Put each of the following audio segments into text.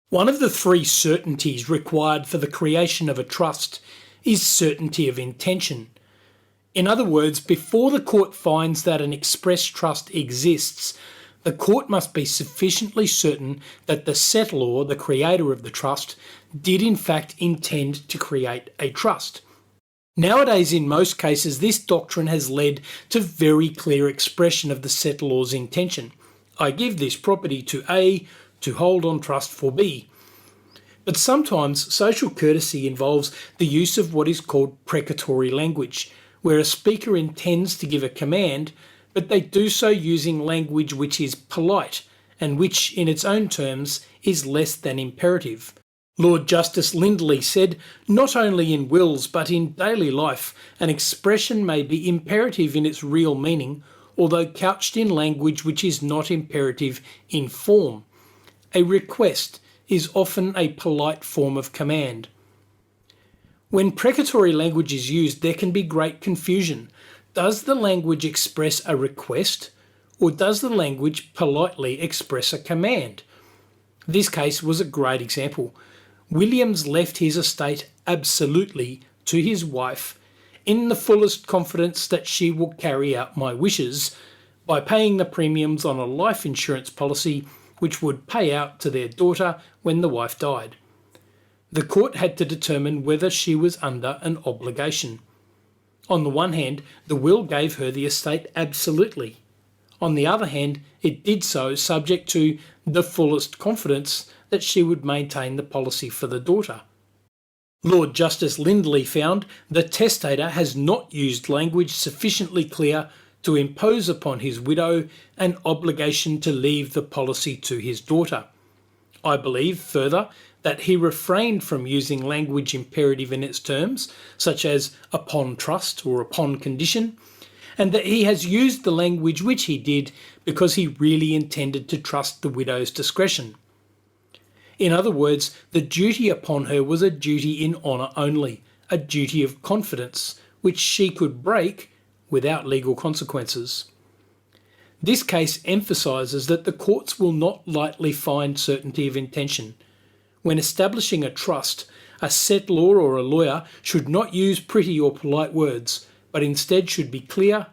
One of the three certainties required for the creation of a trust is certainty of intention. In other words, before the court finds that an express trust exists, the court must be sufficiently certain that the settlor, the creator of the trust, did in fact intend to create a trust. Nowadays, in most cases, this doctrine has led to very clear expression of the settlor's intention. I give this property to A to hold on trust for B. But sometimes social courtesy involves the use of what is called precatory language, where a speaker intends to give a command, but they do so using language which is polite and which, in its own terms, is less than imperative. Lord Justice Lindley said, "Not only in wills but in daily life, an expression may be imperative in its real meaning, although couched in language which is not imperative in form. A request is often a polite form of command." When precatory language is used, there can be great confusion. Does the language express a request, or does the language politely express a command? This case was a great example. Williams left his estate absolutely to his wife in the fullest confidence that she will carry out my wishes by paying the premiums on a life insurance policy which would pay out to their daughter when the wife died. The court had to determine whether she was under an obligation. On the one hand, the will gave her the estate absolutely. On the other hand, it did so subject to the fullest confidence that she would maintain the policy for the daughter. Lord Justice Lindley found the testator has not used language sufficiently clear to impose upon his widow an obligation to leave the policy to his daughter. I believe, further, that he refrained from using language imperative in its terms, such as upon trust or upon condition, and that he has used the language which he did because he really intended to trust the widow's discretion. In other words, the duty upon her was a duty in honour only, a duty of confidence, which she could break without legal consequences. This case emphasises that the courts will not lightly find certainty of intention. When establishing a trust, a settlor or a lawyer should not use pretty or polite words, but instead should be clear,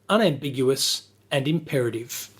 unambiguous, and imperative.